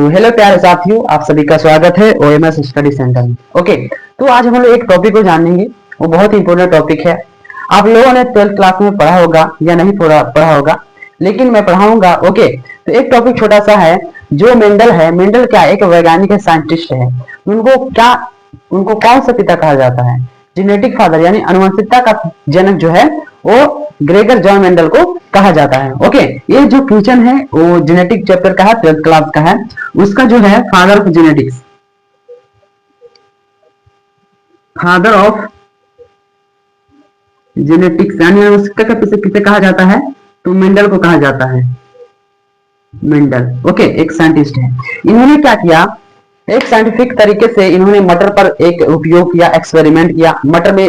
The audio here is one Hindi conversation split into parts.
तो हेलो प्यारे साथियों, आप सभी का स्वागत है ओएमएस स्टडी सेंटर में। ओके, तो आज हम लोग एक टॉपिक को जानेंगे। वो बहुत इंपॉर्टेंट टॉपिक है। आप लोगों ने 12th क्लास में पढ़ा होगा या नहीं पढ़ा होगा, लेकिन मैं पढ़ाऊंगा। ओके, तो एक टॉपिक छोटा सा है। जो मेंडल है, मेंडल क्या एक वैज्ञानिक है, साइंटिस्ट है। उनको कौन सा पिता कहा जाता है? जेनेटिक फादर यानी आनुवंशिकता का जनक जो है वो ग्रेगर जॉन मेंडल को कहा जाता है। ओके, ये जो क्वेश्चन है वो जेनेटिक चैप्टर का है, 12th क्लास का है। उसका जो है father of genetics, father of genetics यानी आनुवंशिकता का किसे कहा जाता है? तो मेंडल को कहा जाता है। मेंडल ओके, एक साइंटिस्ट है। इन्होंने क्या किया, एक साइंटिफिक तरीके से इन्होंने मटर पर एक उपयोग किया, एक्सपेरिमेंट किया। मटर में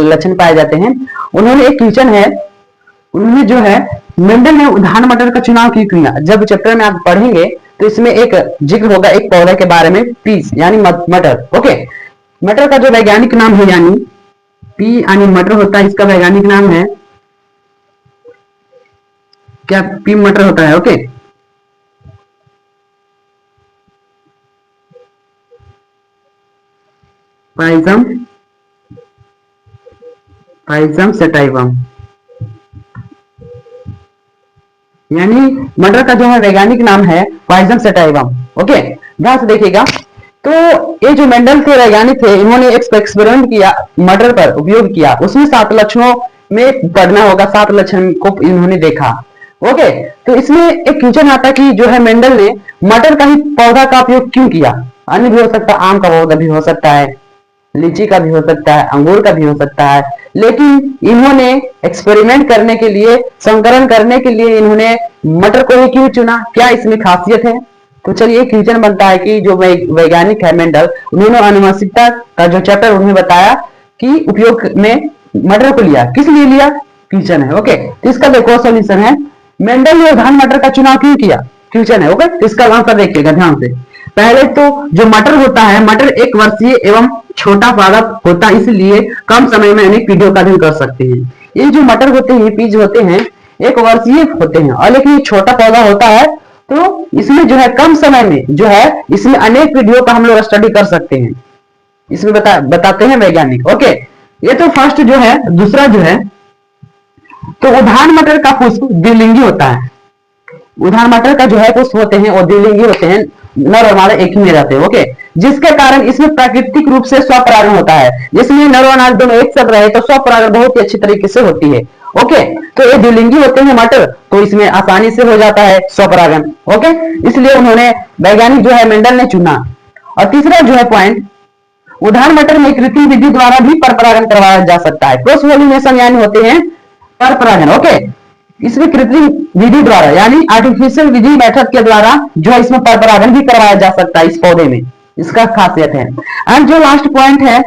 लक्षण पाए जाते हैं। उन्होंने एक क्वेश्चन है, उन्होंने जो है मेंडल ने उदाहरण मटर का चुनाव क्यों किया? जब चैप्टर में आप पढ़ेंगे तो इसमें एक जिक्र होगा एक पौधे के बारे में, पीस यानी मटर। ओके, मटर का जो वैज्ञानिक नाम है यानी पी यानी मटर होता है, इसका वैज्ञानिक नाम है क्या? पी मटर होता है। ओके, पाइजम सेटाइवम यानी मटर का जो है वैज्ञानिक नाम है पाइजम सेटाइवम। ओके, ध्यान से देखिएगा। तो ये जो मेंडल थे, वैज्ञानिक थे, इन्होंने एक एक्सपेरिमेंट किया, मटर पर उपयोग किया। उसमें 7 लक्षणों में पढ़ना होगा, 7 लक्षण को इन्होंने देखा। ओके, तो इसमें एक क्वेश्चन आता कि जो है मेंडल ने मटर का ही पौधा का उपयोग क्यों किया? अन्य भी हो सकता है, आम का पौधा भी हो सकता है, लीची का भी हो सकता है, अंगूर का भी हो सकता है, लेकिन इन्होंने एक्सपेरिमेंट करने के लिए, संकरण करने के लिए इन्होंने मटर को ही क्यों चुना? क्या इसमें खासियत है? तो चलिए क्वेश्चन बनता है कि जो वैज्ञानिक है मेंडल, उन्होंने आनुवंशिकता का जो चैप्टर उन्होंने बताया कि उपयोग में मटर को लिया। किस लिए लिया? क्वेश्चन है। ओके, तो इसका देखो सॉल्यूशन है, मेंडल ने उदाहरण मटर का चुनाव क्यों किया? क्वेश्चन है। ओके, तो इसका आंसर देखिएगा ध्यान से। पहले तो जो मटर होता है, मटर एक वर्षीय एवं छोटा पादप होता है, इसलिए कम समय में अनेक पीढ़ियों का अध्ययन कर सकते हैं। ये जो मटर होते हैं, बीज होते हैं, एक वर्षीय होते हैं, और लेकिन छोटा पौधा होता है, तो इसमें जो है कम समय में जो है इसमें अनेक पीढ़ियों का हम लोग स्टडी कर सकते हैं। इसमें बताते हैं वैज्ञानिक। ओके, ये तो फर्स्ट जो है। दूसरा जो है, तो उदाहरण मटर का पुष्प द्विलिंगी होता है। उदाहरण मटर का जो है पुष्प होते हैं और द्विलिंगी होते हैं, नर और मादा एक ही में रहते हैं। ओके, जिसके कारण इसमें प्राकृतिक रूप से स्वपरागण होता है। जिसमें नर और नारी दोनों एक साथ रहे तो स्वपरागण बहुत ही अच्छी तरीके से होती है। ओके, तो ये द्विलिंगी होते हैं मटर, तो इसमें आसानी से हो जाता है स्वपरागण। ओके, इसलिए उन्होंने वैज्ञानिक जो है मेंडल ने चुना। और तीसरा जो है पॉइंट, उदाहरण मटर में कृत्रिम विधि द्वारा भी परपरागण करवाया जा सकता है। क्रॉस पॉलिनेशन यानी होते हैं परपरागण। ओके, इसमें कृत्रिम विधि द्वारा यानी आर्टिफिशियल विधि मेथड के द्वारा जो है इसमें परपरागण भी करवाया जा सकता है इस पौधे में, इसका खासियत है। एंड जो लास्ट पॉइंट है,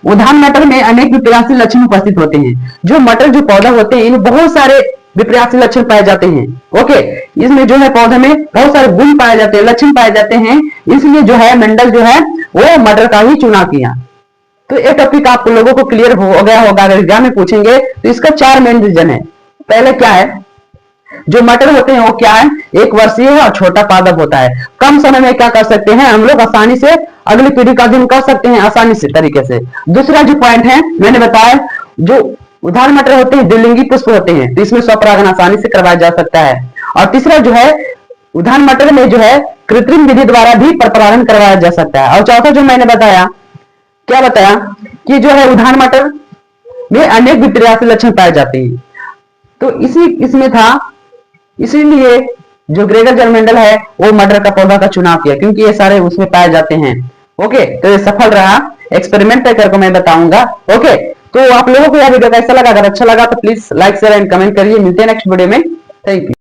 उदाहरण मटर में अनेक विपरीत लक्षण उपस्थित होते हैं। जो मटर जो पौधा होते हैं, इनमें बहुत सारे विपरीत लक्षण पाए जाते हैं। ओके, इसमें जो है पौधे में बहुत सारे गुण पाए जाते हैं, लक्षण पाए जाते हैं, इसलिए जो है मेंडल जो है वो मटर का ही चुनाव किया। तो ये टॉपिक आप लोगों को क्लियर हो गया होगा। अगर एग्जाम में पूछेंगे तो इसका 4 मेन रीजन है। पहले क्या है, जो मटर होते हैं वो क्या है, एक वर्षीय है और छोटा पादप होता है। कम समय में क्या कर सकते हैं हम लोग, आसानी से अगली पीढ़ी का अध्ययन कर सकते हैं आसानी से तरीके से। दूसरा जो पॉइंट है मैंने बताया, जो उदाहरण मटर होते हैं द्विलिंगी पुष्प होते हैं, तो इसमें स्वपरागण आसानी से करवाया जा सकता है। और तीसरा जो है, उदाहरण मटर में जो है कृत्रिम विधि द्वारा भी परपरागण करवाया जा सकता है। और चौथा जो मैंने बताया, क्या बताया कि जो है उदाहरण मटर में अनेक विपरीत लक्षण पाए जाते हैं। तो इसमें था, इसीलिए जो ग्रेगर जॉन मेंडल है वो मटर का पौधा का चुनाव किया, क्योंकि ये सारे उसमें पाए जाते हैं। ओके, तो ये सफल रहा। एक्सपेरिमेंट करके मैं बताऊंगा। ओके, तो आप लोगों को यह वीडियो कैसा लगा? अगर अच्छा लगा तो please like share and comment करिए। मिलते हैं नेक्स्ट वीडियो में। Thank you.